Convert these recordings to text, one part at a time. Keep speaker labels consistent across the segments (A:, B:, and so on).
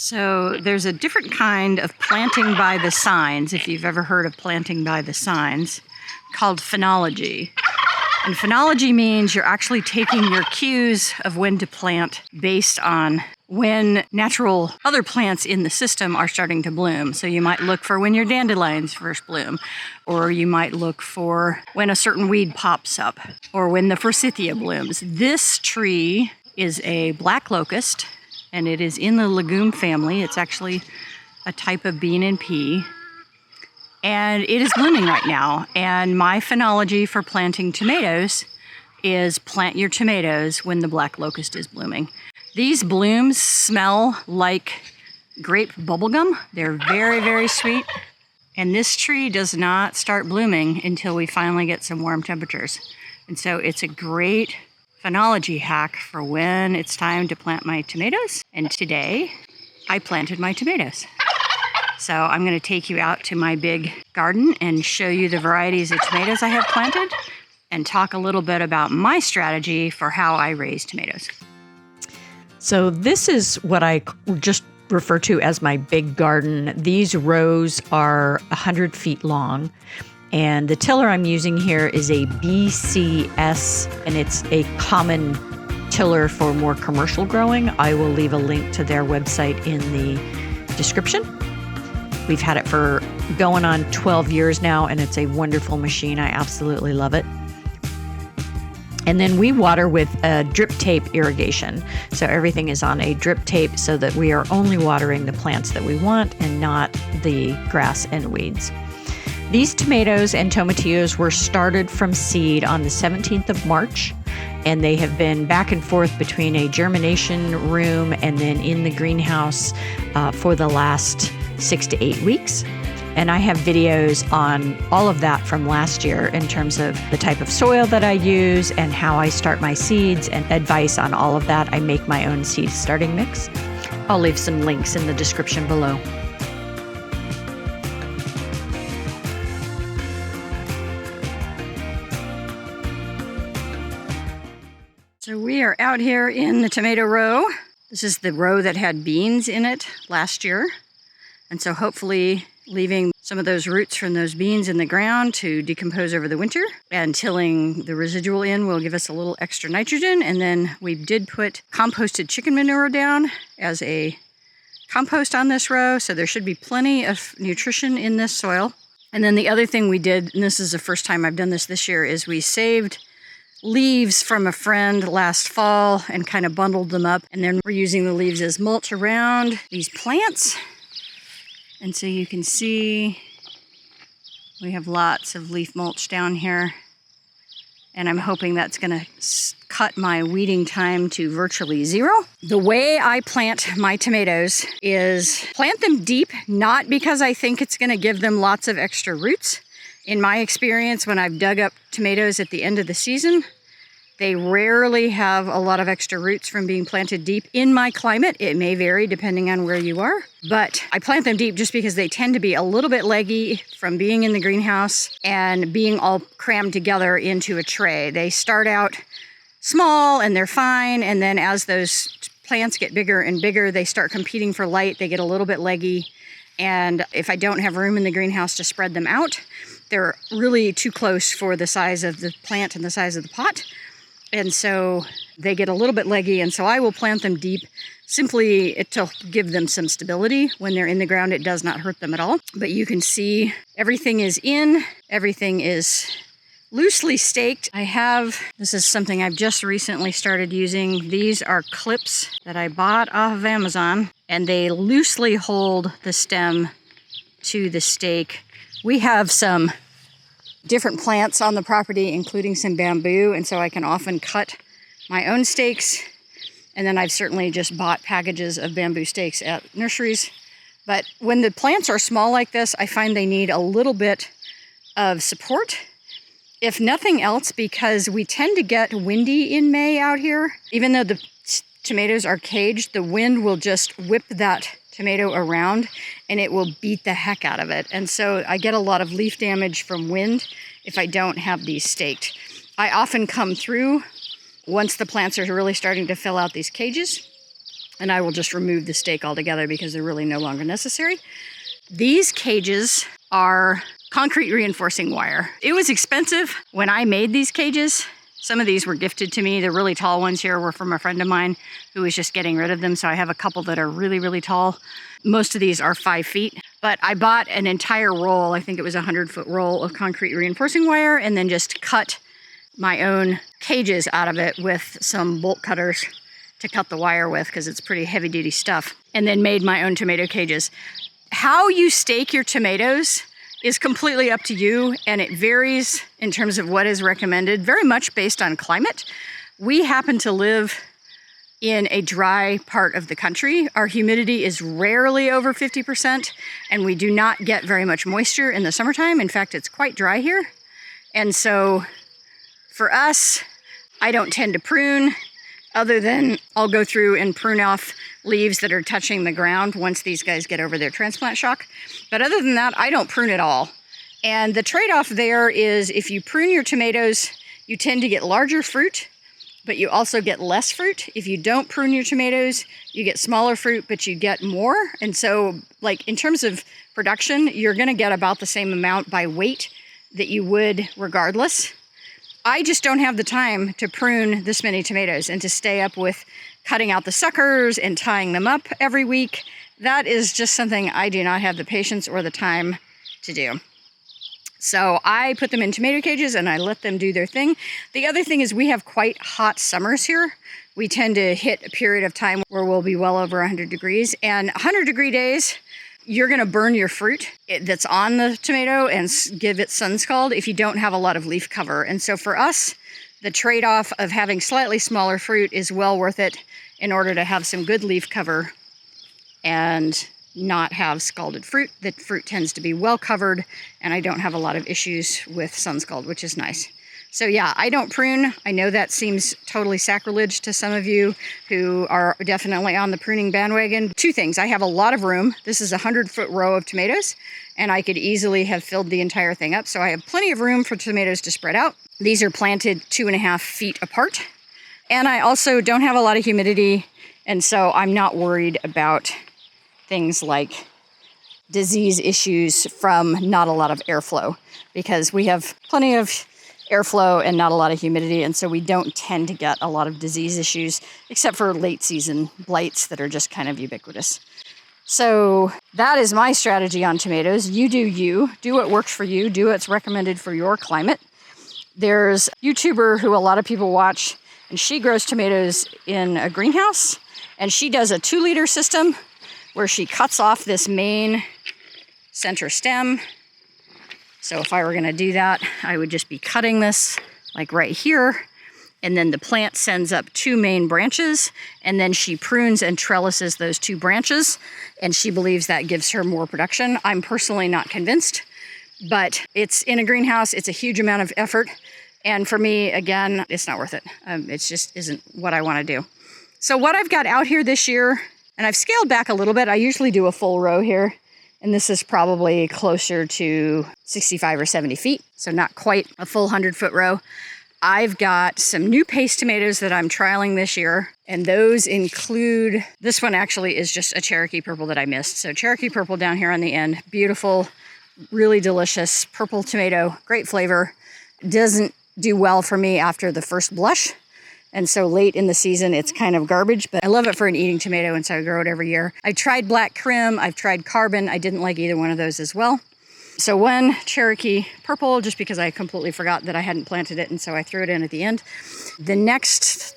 A: So there's a different kind of planting by the signs, if you've ever heard of planting by the signs, called phenology. And phenology means you're actually taking your cues of when to plant based on when natural other plants in the system are starting to bloom. So you might look for when your dandelions first bloom, or you might look for when a certain weed pops up, or when the forsythia blooms. This tree is a black locust, and it is in the legume family. It's actually a type of bean and pea. And it is blooming right now. And my phenology for planting tomatoes is plant your tomatoes when the black locust is blooming. These blooms smell like grape bubblegum. They're very, very sweet. And this tree does not start blooming until we finally get some warm temperatures. And so it's a great phenology hack for when it's time to plant my tomatoes. And today I planted my tomatoes. So I'm going to take you out to my big garden and show you the varieties of tomatoes I have planted and talk a little bit about my strategy for how I raise tomatoes.
B: So this is what I just refer to as my big garden. These rows are 100 feet long. And the tiller I'm using here is a BCS, and it's a common tiller for more commercial growing. I will leave a link to their website in the description. We've had it for going on 12 years now, and it's a wonderful machine. I absolutely love it. And then we water with a drip tape irrigation. So everything is on a drip tape so that we are only watering the plants that we want and not the grass and weeds. These tomatoes and tomatillos were started from seed on the 17th of March, and they have been back and forth between a germination room and then in the greenhouse for the last 6 to 8 weeks. And I have videos on all of that from last year in terms of the type of soil that I use and how I start my seeds and advice on all of that. I make my own seed starting mix. I'll leave some links in the description below.
A: So we are out here in the tomato row. This is the row that had beans in it last year. And so hopefully leaving some of those roots from those beans in the ground to decompose over the winter, and tilling the residual in will give us a little extra nitrogen. And then we did put composted chicken manure down as a compost on this row, so there should be plenty of nutrition in this soil. And then the other thing we did, and this is the first time I've done this year, is we saved leaves from a friend last fall and kind of bundled them up, and then we're using the leaves as mulch around these plants. And so you can see we have lots of leaf mulch down here, and I'm hoping that's going to cut my weeding time to virtually zero. The way I plant my tomatoes is plant them deep, not because I think it's going to give them lots of extra roots. In my experience, when I've dug up tomatoes at the end of the season, they rarely have a lot of extra roots from being planted deep. In my climate, it may vary depending on where you are, but I plant them deep just because they tend to be a little bit leggy from being in the greenhouse and being all crammed together into a tray. They start out small and they're fine, and then as those plants get bigger and bigger, they start competing for light. They get a little bit leggy, and if I don't have room in the greenhouse to spread them out, they're really too close for the size of the plant and the size of the pot. And so they get a little bit leggy, and so I will plant them deep simply to give them some stability. When they're in the ground, it does not hurt them at all. But you can see everything is in, everything is loosely staked. This is something I've just recently started using. These are clips that I bought off of Amazon, and they loosely hold the stem to the stake. We have some different plants on the property, including some bamboo, and so I can often cut my own stakes. And then I've certainly just bought packages of bamboo stakes at nurseries. But when the plants are small like this, I find they need a little bit of support, if nothing else, because we tend to get windy in May out here. Even though the tomatoes are caged, the wind will just whip that tomato around and it will beat the heck out of it. And so I get a lot of leaf damage from wind if I don't have these staked. I often come through once the plants are really starting to fill out these cages And I will just remove the stake altogether because they're really no longer necessary. These cages are concrete reinforcing wire. It was expensive when I made these cages. Some of these were gifted to me. The really tall ones here were from a friend of mine who was just getting rid of them. So I have a couple that are really, really tall. Most of these are 5 feet, but I bought an entire roll. I think it was a 100-foot roll of concrete reinforcing wire, and then just cut my own cages out of it with some bolt cutters to cut the wire with, because it's pretty heavy duty stuff, and then made my own tomato cages. How you stake your tomatoes is completely up to you, and it varies in terms of what is recommended, very much based on climate. We happen to live in a dry part of the country. Our humidity is rarely over 50%, and we do not get very much moisture in the summertime. In fact, it's quite dry here. And so for us, I don't tend to prune, other than I'll go through and prune off leaves that are touching the ground once these guys get over their transplant shock. But other than that, I don't prune at all. And the trade-off there is if you prune your tomatoes, you tend to get larger fruit, but you also get less fruit. If you don't prune your tomatoes, you get smaller fruit, but you get more. And so, like, in terms of production, you're gonna get about the same amount by weight that you would regardless. I just don't have the time to prune this many tomatoes and to stay up with cutting out the suckers and tying them up every week. That is just something I do not have the patience or the time to do. So I put them in tomato cages and I let them do their thing. The other thing is we have quite hot summers here. We tend to hit a period of time where we'll be well over 100 degrees. And 100-degree days, you're gonna burn your fruit that's on the tomato and give it sun scald if you don't have a lot of leaf cover. And so for us, the trade-off of having slightly smaller fruit is well worth it in order to have some good leaf cover and not have scalded fruit. The fruit tends to be well covered, and I don't have a lot of issues with sun scald, which is nice. So yeah, I don't prune. I know that seems totally sacrilege to some of you who are definitely on the pruning bandwagon. Two things: I have a lot of room. This is a 100-foot row of tomatoes, and I could easily have filled the entire thing up. So I have plenty of room for tomatoes to spread out. These are planted 2.5 feet apart. And I also don't have a lot of humidity, and so I'm not worried about things like disease issues from not a lot of airflow, because we have plenty of airflow and not a lot of humidity, and so we don't tend to get a lot of disease issues, except for late season blights that are just kind of ubiquitous. So that is my strategy on tomatoes. You do what works for you, do what's recommended for your climate. There's a YouTuber who a lot of people watch, and she grows tomatoes in a greenhouse, and she does a 2-liter system where she cuts off this main center stem. So if I were gonna do that, I would just be cutting this like right here, and then the plant sends up 2 main branches, and then she prunes and trellises those 2 branches, and she believes that gives her more production. I'm personally not convinced, but it's in a greenhouse, it's a huge amount of effort, and for me, again, it's not worth it. It just isn't what I wanna do. So what I've got out here this year, and I've scaled back a little bit. I usually do a full row here, and this is probably closer to 65 or 70 feet, so not quite a full 100-foot row. I've got some new paste tomatoes that I'm trialing this year, and those include, this one actually is just a Cherokee Purple that I missed. So Cherokee Purple down here on the end, beautiful, really delicious purple tomato, great flavor. Doesn't do well for me after the first blush. And so late in the season, it's kind of garbage, but I love it for an eating tomato, and so I grow it every year. I've tried Black Krim, I've tried Carbon. I didn't like either one of those as well. So one Cherokee Purple, just because I completely forgot that I hadn't planted it, and so I threw it in at the end. The next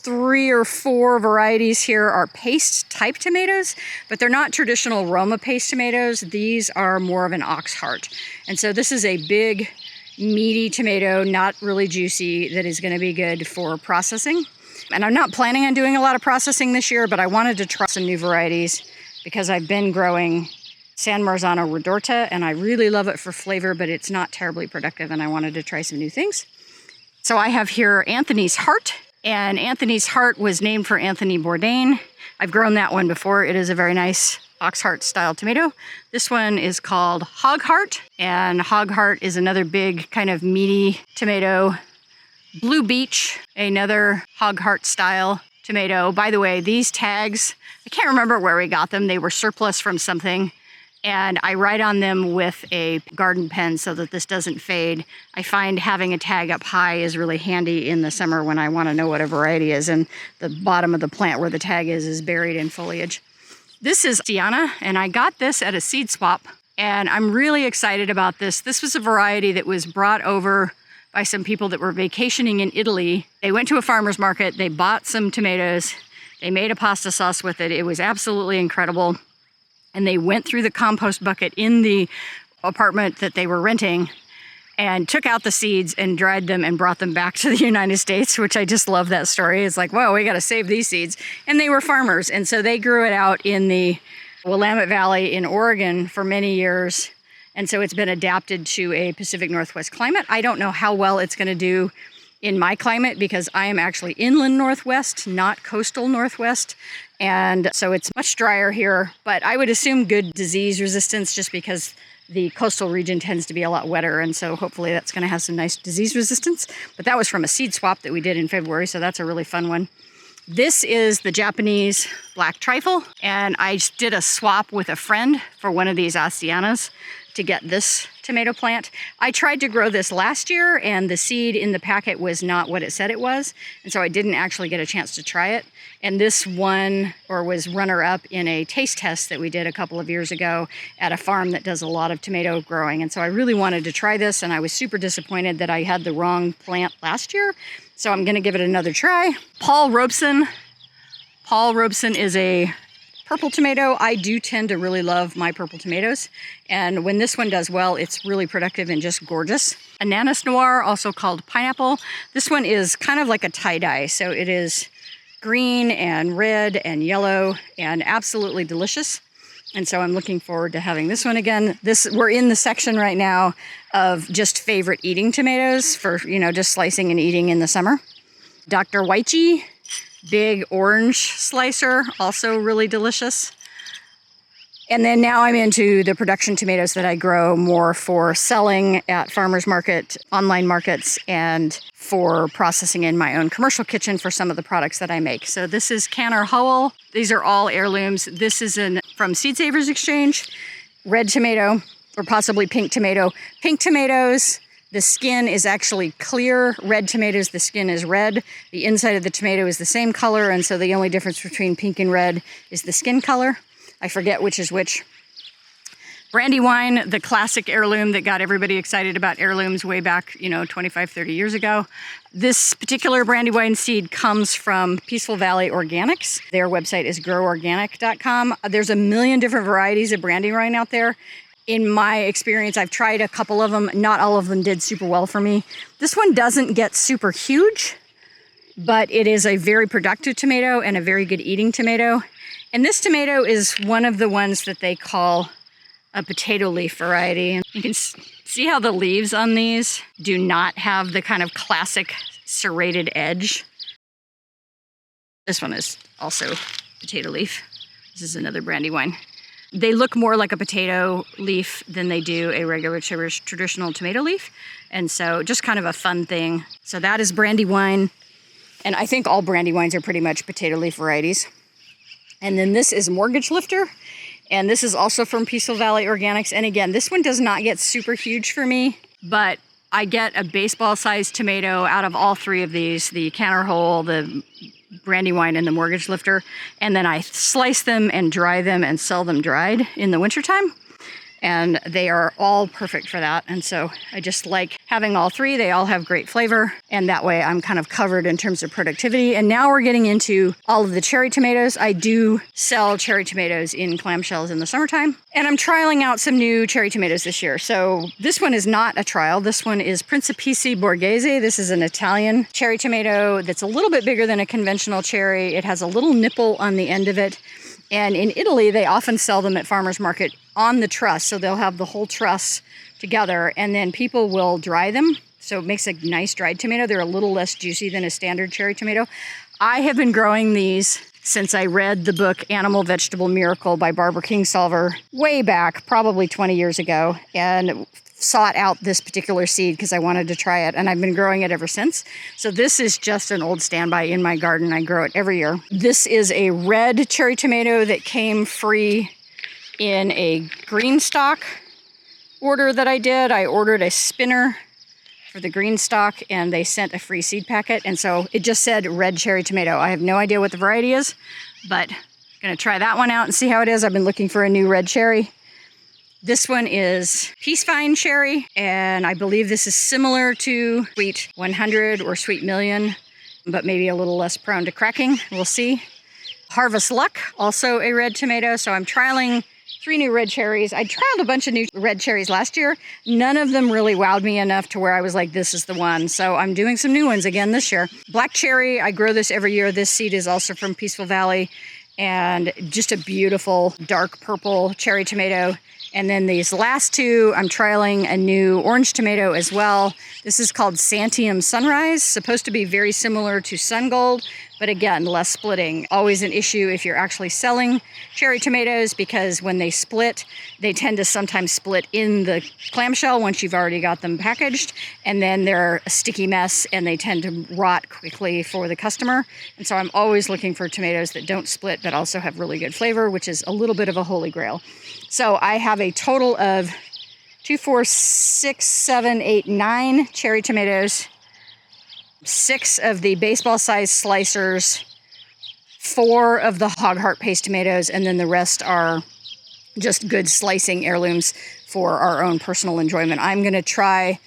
A: 3 or 4 varieties here are paste type tomatoes, but they're not traditional Roma paste tomatoes. These are more of an ox heart. And so this is a big, meaty tomato, not really juicy, that is going to be good for processing. And I'm not planning on doing a lot of processing this year, but I wanted to try some new varieties because I've been growing San Marzano Redorta, and I really love it for flavor, but it's not terribly productive, and I wanted to try some new things. So I have here Anthony's Heart, and Anthony's Heart was named for Anthony Bourdain. I've grown that one before. It is a very nice ox heart style tomato. This one is called Hog Heart, and Hog Heart is another big kind of meaty tomato. Blue Beach, another Hog Heart style tomato. By the way, these tags, I can't remember where we got them. They were surplus from something. And I write on them with a garden pen so that this doesn't fade. I find having a tag up high is really handy in the summer when I want to know what a variety is, and the bottom of the plant where the tag is buried in foliage. This is Diana, and I got this at a seed swap, and I'm really excited about this. This was a variety that was brought over by some people that were vacationing in Italy. They went to a farmer's market, they bought some tomatoes, they made a pasta sauce with it. It was absolutely incredible. And they went through the compost bucket in the apartment that they were renting and took out the seeds and dried them and brought them back to the United States, which I just love that story. It's like, whoa, we got to save these seeds. And they were farmers. And so they grew it out in the Willamette Valley in Oregon for many years. And so it's been adapted to a Pacific Northwest climate. I don't know how well it's going to do in my climate because I am actually inland Northwest, not coastal Northwest. And so it's much drier here, but I would assume good disease resistance just because the coastal region tends to be a lot wetter. And so hopefully that's going to have some nice disease resistance. But that was from a seed swap that we did in February. So that's a really fun one. This is the Japanese black trifle. And I did a swap with a friend for one of these Astianas to get this tomato plant. I tried to grow this last year and the seed in the packet was not what it said it was. And so I didn't actually get a chance to try it. And this won or was runner-up in a taste test that we did a couple of years ago at a farm that does a lot of tomato growing. And so I really wanted to try this, and I was super disappointed that I had the wrong plant last year. So I'm gonna give it another try. Paul Robeson. Paul Robeson is a purple tomato. I do tend to really love my purple tomatoes. And when this one does well, it's really productive and just gorgeous. Ananas Noir, also called pineapple. This one is kind of like a tie-dye. So it is green and red and yellow and absolutely delicious. And so I'm looking forward to having this one again. We're in the section right now of just favorite eating tomatoes for, just slicing and eating in the summer. Dr. Waichi, big orange slicer, also really delicious. And then now I'm into the production tomatoes that I grow more for selling at farmers market, online markets, and for processing in my own commercial kitchen for some of the products that I make. So this is Canner Howell. These are all heirlooms. This is from Seed Savers Exchange, red tomato, or possibly pink tomato. Pink tomatoes, the skin is actually clear. Red tomatoes, the skin is red. The inside of the tomato is the same color, and so the only difference between pink and red is the skin color. I forget which is which. Brandywine, the classic heirloom that got everybody excited about heirlooms way back, 25, 30 years ago. This particular Brandywine seed comes from Peaceful Valley Organics. Their website is groworganic.com. There's a million different varieties of Brandywine out there. In my experience, I've tried a couple of them. Not all of them did super well for me. This one doesn't get super huge, but it is a very productive tomato and a very good eating tomato. And this tomato is one of the ones that they call a potato leaf variety. And you can see how the leaves on these do not have the kind of classic serrated edge. This one is also potato leaf. This is another Brandywine. They look more like a potato leaf than they do a regular traditional tomato leaf. And so just kind of a fun thing. So that is Brandywine. And I think all Brandywines are pretty much potato leaf varieties. And then this is Mortgage Lifter. And this is also from Peaceful Valley Organics. And again, this one does not get super huge for me, but I get a baseball-sized tomato out of all three of these, the Canner Hole, the Brandywine, and the Mortgage Lifter. And then I slice them and dry them and sell them dried in the wintertime. And they are all perfect for that. And so I just like having all three. They all have great flavor. And that way I'm kind of covered in terms of productivity. And now we're getting into all of the cherry tomatoes. I do sell cherry tomatoes in clamshells in the summertime. And I'm trialing out some new cherry tomatoes this year. So this one is not a trial. This one is Principesi Borghese. This is an Italian cherry tomato that's a little bit bigger than a conventional cherry. It has a little nipple on the end of it. And in Italy, they often sell them at farmers market on the truss. So they'll have the whole truss together and then people will dry them. So it makes a nice dried tomato. They're a little less juicy than a standard cherry tomato. I have been growing these since I read the book Animal Vegetable Miracle by Barbara Kingsolver way back, probably 20 years ago, and sought out this particular seed because I wanted to try it, and I've been growing it ever since. So this is just an old standby in my garden. I grow it every year. This is a red cherry tomato that came free in a green stock order that I did. I ordered a spinner for the green stock, and they sent a free seed packet, and so it just said red cherry tomato. I have no idea what the variety is, but I'm gonna try that one out and see how it is. I've been looking for a new red cherry. This one is Peacevine cherry, and I believe this is similar to Sweet 100 or Sweet Million, but maybe a little less prone to cracking. We'll see. Harvest Luck, also a red tomato. So I'm trialing 3 new red cherries. I trialed a bunch of new red cherries last year. None of them really wowed me enough to where I was like, this is the one. So I'm doing some new ones again this year. Black cherry, I grow this every year. This seed is also from Peaceful Valley, and just a beautiful dark purple cherry tomato. And then these last 2, I'm trialing a new orange tomato as well. This is called Santium Sunrise, supposed to be very similar to Sun Gold, but again, less splitting. Always an issue if you're actually selling cherry tomatoes, because when they split, they tend to sometimes split in the clamshell once you've already got them packaged, and then they're a sticky mess and they tend to rot quickly for the customer. And so I'm always looking for tomatoes that don't split but also have really good flavor, which is a little bit of a holy grail. So I have a total of 2, 4, 6, 7, 8, 9 cherry tomatoes, 6 of the baseball-sized slicers, 4 of the hog heart paste tomatoes, and then the rest are just good slicing heirlooms for our own personal enjoyment. I'm going to try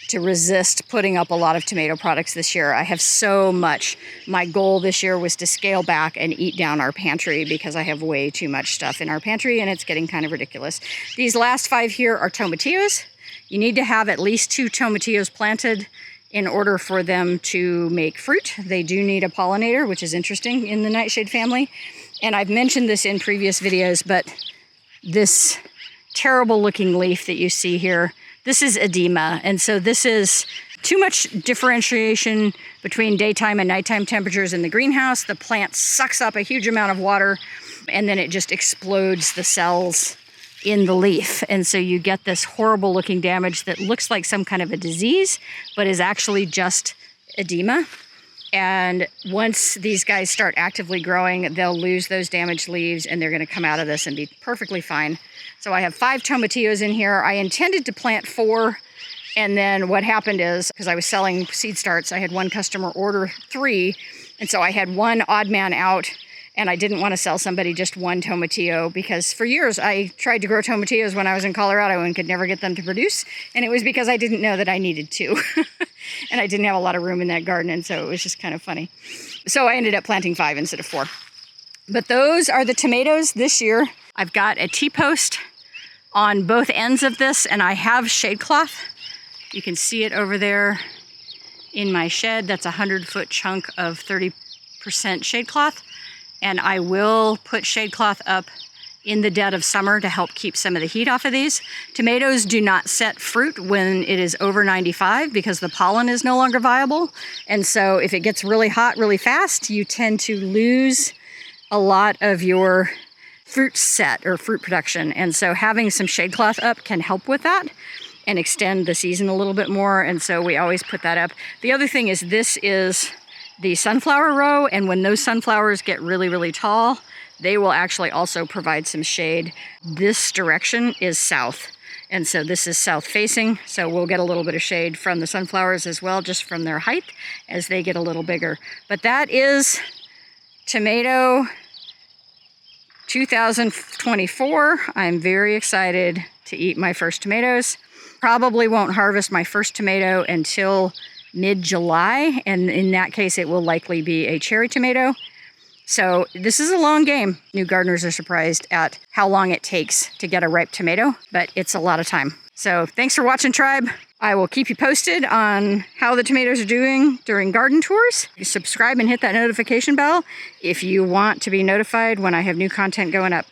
A: to resist putting up a lot of tomato products this year. I have so much. My goal this year was to scale back and eat down our pantry because I have way too much stuff in our pantry and it's getting kind of ridiculous. These last 5 here are tomatillos. You need to have at least 2 tomatillos planted in order for them to make fruit. They do need a pollinator, which is interesting in the nightshade family. And I've mentioned this in previous videos, but this terrible looking leaf that you see here, this is edema. And so this is too much differentiation between daytime and nighttime temperatures in the greenhouse. The plant sucks up a huge amount of water and then it just explodes the cells in the leaf. And so you get this horrible looking damage that looks like some kind of a disease, but is actually just edema. And once these guys start actively growing, they'll lose those damaged leaves and they're gonna come out of this and be perfectly fine. So I have 5 tomatillos in here. I intended to plant 4, and then what happened is, because I was selling seed starts, I had one customer order 3, and so I had one odd man out, and I didn't want to sell somebody just 1 tomatillo, because for years I tried to grow tomatillos when I was in Colorado and could never get them to produce, and it was because I didn't know that I needed to. And I didn't have a lot of room in that garden, and so it was just kind of funny. So I ended up planting 5 instead of 4. But those are the tomatoes this year. I've got a T-post on both ends of this, and I have shade cloth. You can see it over there in my shed. That's a 100-foot chunk of 30% shade cloth. And I will put shade cloth up in the dead of summer to help keep some of the heat off of these. Tomatoes do not set fruit when it is over 95 because the pollen is no longer viable. And so if it gets really hot really fast, you tend to lose a lot of your fruit set or fruit production. And so having some shade cloth up can help with that and extend the season a little bit more. And so we always put that up. The other thing is, this is the sunflower row, and when those sunflowers get really, really tall, they will actually also provide some shade. This direction is south, and so this is south facing, so we'll get a little bit of shade from the sunflowers as well, just from their height as they get a little bigger. But that is tomato 2024. I'm very excited to eat my first tomatoes. Probably won't harvest my first tomato until mid-July, and in that case it will likely be a cherry tomato. So this is a long game. New gardeners are surprised at how long it takes to get a ripe tomato, but it's a lot of time. So thanks for watching, tribe. I will keep you posted on how the tomatoes are doing during garden tours. Subscribe and hit that notification bell if you want to be notified when I have new content going up.